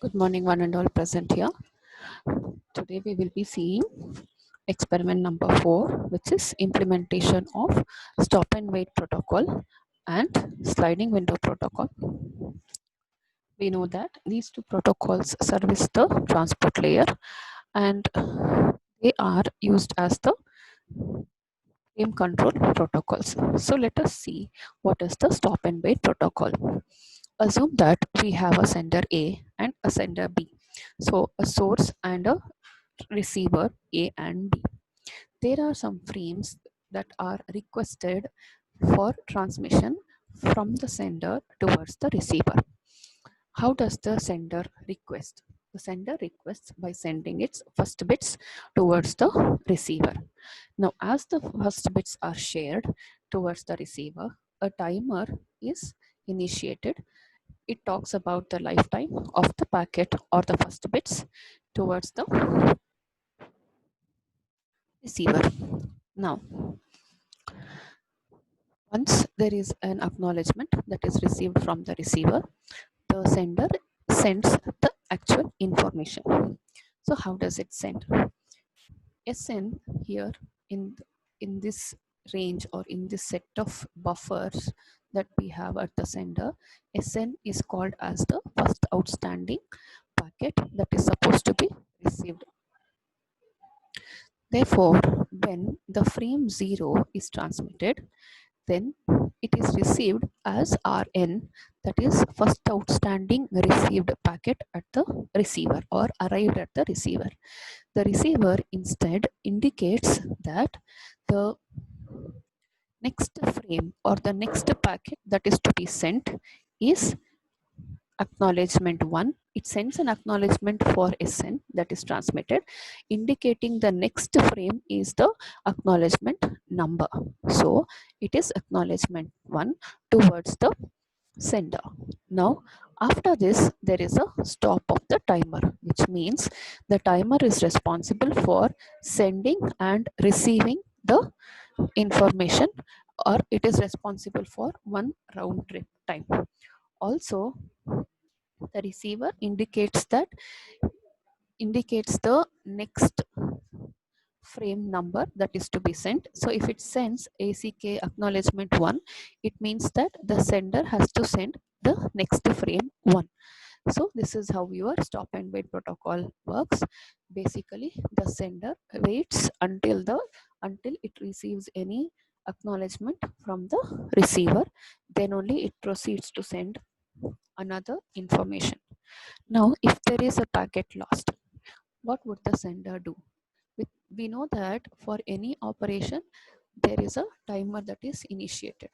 Good morning, one and all present here. Today we will be seeing experiment number 4, which is implementation of stop and wait protocol and sliding window protocol. We know that these two protocols service the transport layer and they are used as the frame control protocols. So let us see what is the stop and wait protocol. Assume that we have a sender A and a sender B. So a source and a receiver A and B. There are some frames that are requested for transmission from the sender towards the receiver. How does the sender request? The sender requests by sending its first bits towards the receiver. Now, as the first bits are shared towards the receiver, a timer is initiated. It talks about the lifetime of the packet or the first bits towards the receiver. Now, once there is an acknowledgement that is received from the receiver, the sender sends the actual information. So how does it send? SN here in this range or in this set of buffers that we have at the sender, SN is called as the first outstanding packet that is supposed to be received. Therefore, when the frame 0 is transmitted, then it is received as RN, that is first outstanding received packet at the receiver or arrived at the receiver. The receiver instead indicates that the next frame or the next packet that is to be sent is acknowledgement 1. It sends an acknowledgement for SN that is transmitted, indicating the next frame is the acknowledgement number. So it is acknowledgement 1 towards the sender. Now, after this, there is a stop of the timer, which means the timer is responsible for sending and receiving the information, or it is responsible for one round trip time. Also, the receiver indicates the next frame number that is to be sent. So if it sends ACK acknowledgement 1, it means that the sender has to send the next frame 1. So this is how your stop and wait protocol works. Basically, the sender waits until it receives any acknowledgement from the receiver, then only it proceeds to send another information. Now, if there is a packet lost, what would the sender do? We know that for any operation, there is a timer that is initiated.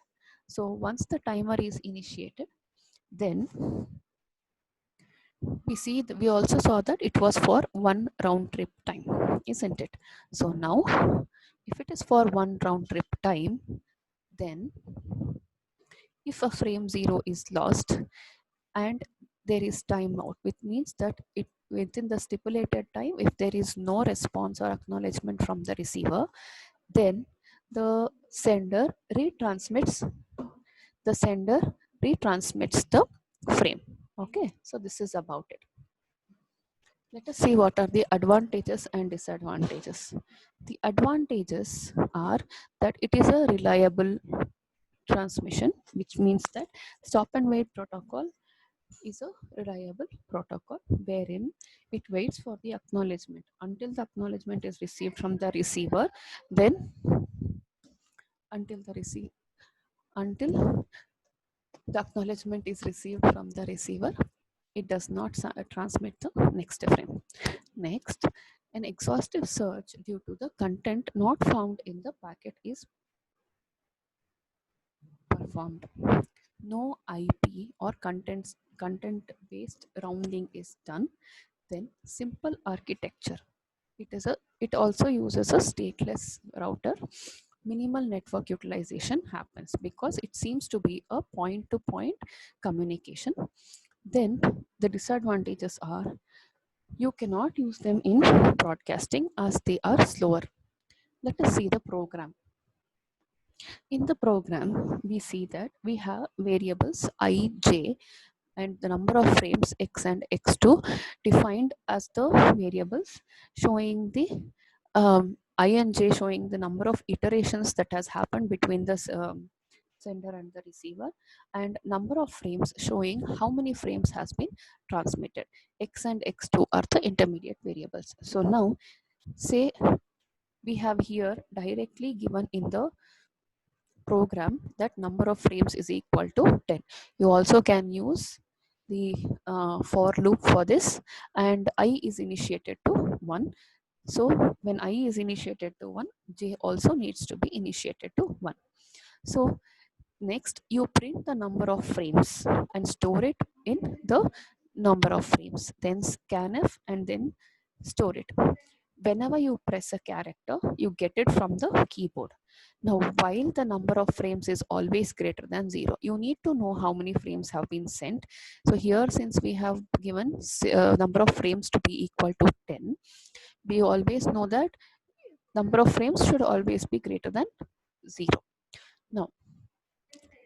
So once the timer is initiated, then we also saw that it was for one round trip time, isn't it? So now, if it is for one round trip time, then if a frame 0 is lost and there is timeout, which means that it within the stipulated time, if there is no response or acknowledgement from the receiver, then the sender retransmits the frame. Okay, so this is about it. Let us see what are the advantages and disadvantages. The advantages are that it is a reliable transmission, which means that stop and wait protocol is a reliable protocol wherein it waits for the acknowledgement until the acknowledgement is received from the receiver, then until the acknowledgement is received from the receiver, it does not transmit the next frame. Next, an exhaustive search due to the content not found in the packet is performed. No IP or content-based rounding is done. Then simple architecture. It also uses a stateless router. Minimal network utilization happens because it seems to be a point-to-point communication. Then the disadvantages are you cannot use them in broadcasting as they are slower. Let us see the program. In the program, we see that we have variables I, J, and the number of frames x and x2 defined as the variables showing the ij, showing the number of iterations that has happened between the sender and the receiver, and number of frames showing how many frames has been transmitted. X and x2 are the intermediate variables. So now say we have here directly given in the program that number of frames is equal to 10. You also can use the for loop for this, and I is initiated to 1. So when I is initiated to 1, j also needs to be initiated to 1. So next you print the number of frames and store it in the number of frames, then scanf and then store it. Whenever you press a character, you get it from the keyboard. Now, while the number of frames is always greater than 0, you need to know how many frames have been sent. So here, since we have given number of frames to be equal to 10, we always know that number of frames should always be greater than 0. Now,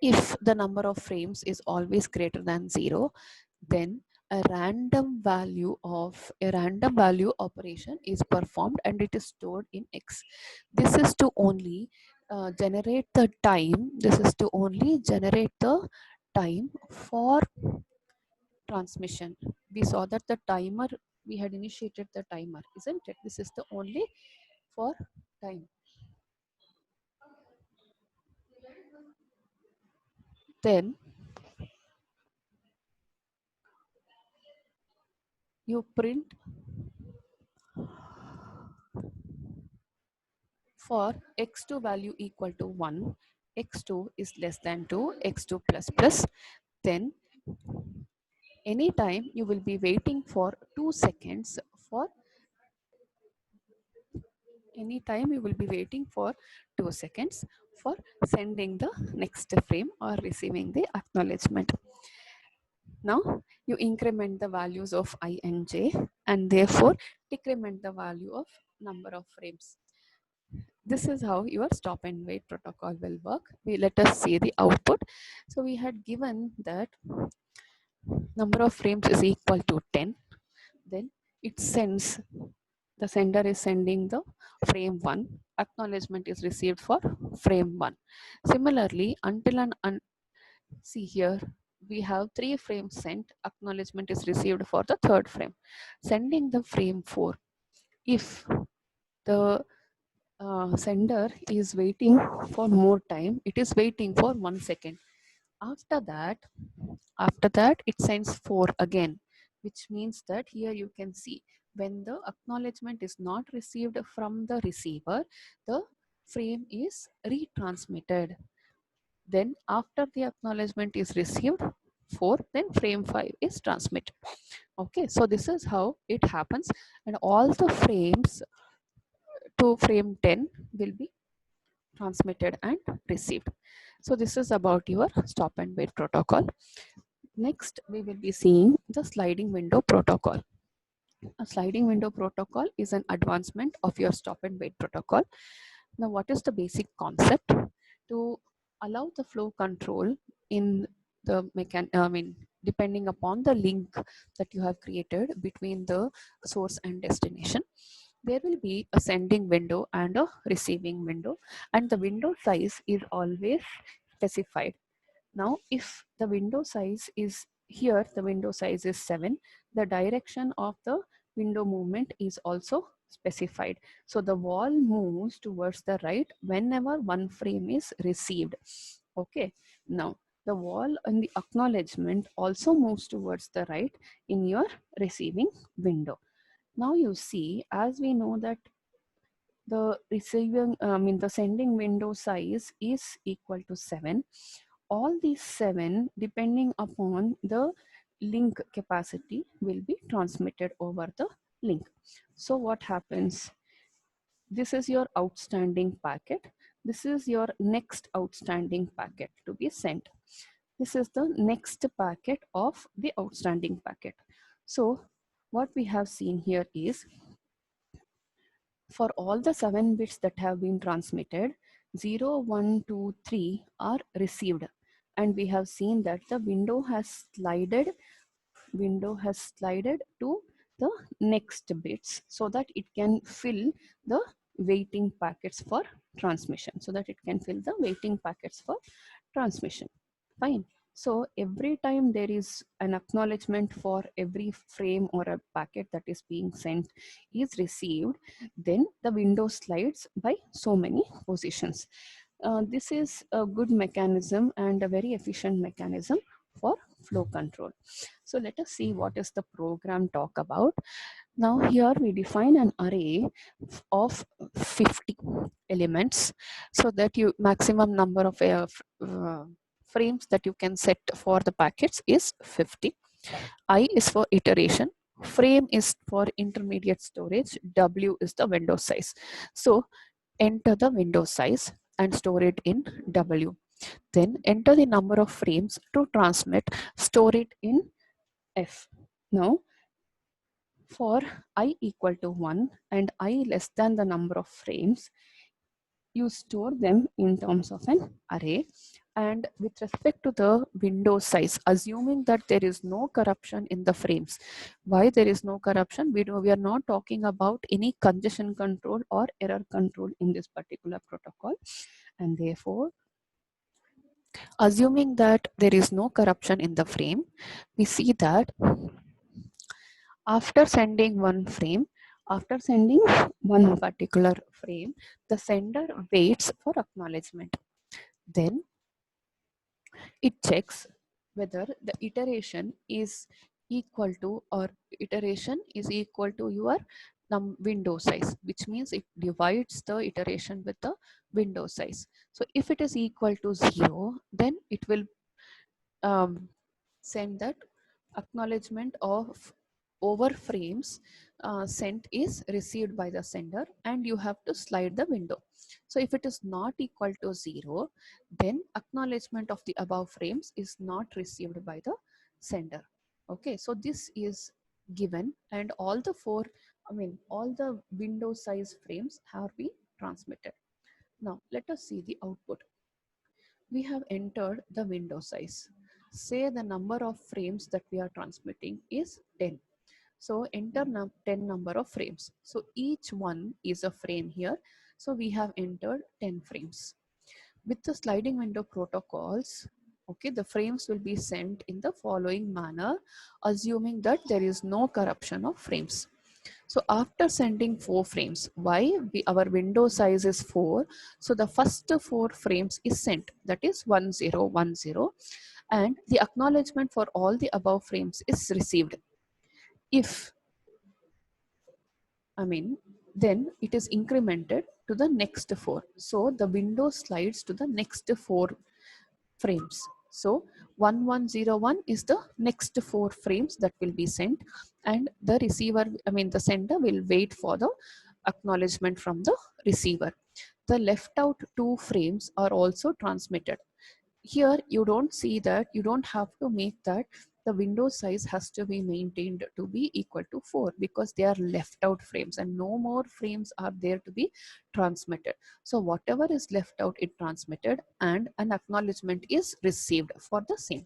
if the number of frames is always greater than 0, then a random value operation is performed and it is stored in x. This is to only generate the time. This is to only generate the time for transmission. We saw that the timer, we had initiated the timer, isn't it? This is the only for time. Then you print for x2 value equal to 1, x2 is less than 2, x2 plus plus. Then anytime you will be waiting for 2 seconds for anytime you will be waiting for 2 seconds for sending the next frame or receiving the acknowledgement. Now you increment the values of I and j, and therefore decrement the value of number of frames. This is how your stop and wait protocol will work. Let us see the output. So we had given that number of frames is equal to 10. Then it sends, the sender is sending the frame 1. Acknowledgement is received for frame 1. Similarly, until and see here, we have 3 frames sent. Acknowledgement is received for the third frame. Sending the frame 4. If the sender is waiting for more time, it is waiting for 1 second. After that it sends 4 again, which means that here you can see when the acknowledgement is not received from the receiver, the frame is retransmitted. Then after the acknowledgement is received 4, then frame 5 is transmitted. Okay, so this is how it happens, and all the frames to frame 10 will be transmitted and received. So this is about your stop and wait protocol. Next, we will be seeing the sliding window protocol. A sliding window protocol is an advancement of your stop and wait protocol. Now, what is the basic concept? To allow the flow control in the depending upon the link that you have created between the source and destination, there will be a sending window and a receiving window, and the window size is always specified. Now, if the window size is here, the window size is 7, the direction of the window movement is also specified. So the wall moves towards the right whenever one frame is received. Okay. Now, the wall and the acknowledgement also moves towards the right in your receiving window. Now you see, as we know that the the sending window size is equal to 7. All these 7, depending upon the link capacity, will be transmitted over the link. So what happens? This is your outstanding packet. This is your next outstanding packet to be sent. This is the next packet of the outstanding packet. So what we have seen here is, for all the 7 bits that have been transmitted, 0, 1, 2, 3 are received. and we have seen that the window has slided to the next bits so that it can fill the waiting packets for transmission, fine. So every time there is an acknowledgement for every frame or a packet that is being sent is received, then the window slides by so many positions. This is a good mechanism and a very efficient mechanism for flow control. So let us see what is the program talk about. Now here we define an array of 50 elements so that you maximum number of frames that you can set for the packets is 50. I is for iteration, frame is for intermediate storage, W is the window size. So enter the window size and store it in W. Then enter the number of frames to transmit, store it in F. Now for I equal to 1 and I less than the number of frames, you store them in terms of an array. And with respect to the window size, assuming that there is no corruption in the frames. Why there is no corruption? We are not talking about any congestion control or error control in this particular protocol. And therefore, assuming that there is no corruption in the frame, we see that after sending one particular frame, the sender waits for acknowledgement. Then it checks whether the iteration is equal to your window size, which means it divides the iteration with the window size. So if it is equal to 0, then it will send that acknowledgement of over frames sent is received by the sender, and you have to slide the window. So if it is not equal to 0, then acknowledgement of the above frames is not received by the sender. Okay, so this is given, and all the window size frames have been transmitted. Now let us see the output. We have entered the window size. Say the number of frames that we are transmitting is 10. So enter 10 number of frames. So each one is a frame here. So we have entered 10 frames. With the sliding window protocols, okay, the frames will be sent in the following manner, assuming that there is no corruption of frames. So after sending 4 frames, our window size is 4. So the first 4 frames is sent, that is 1010, and the acknowledgement for all the above frames is received. Then it is incremented to the next 4. So the window slides to the next 4 frames. So 1101 is the next 4 frames that will be sent, and the sender will wait for the acknowledgement from the receiver. The left out 2 frames are also transmitted. Here you don't see that, you don't have to make that the window size has to be maintained to be equal to 4, because they are left out frames and no more frames are there to be transmitted. So whatever is left out is transmitted, and an acknowledgement is received for the same.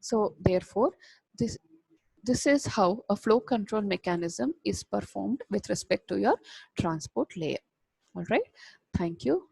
So therefore, this is how a flow control mechanism is performed with respect to your transport layer. All right, thank you.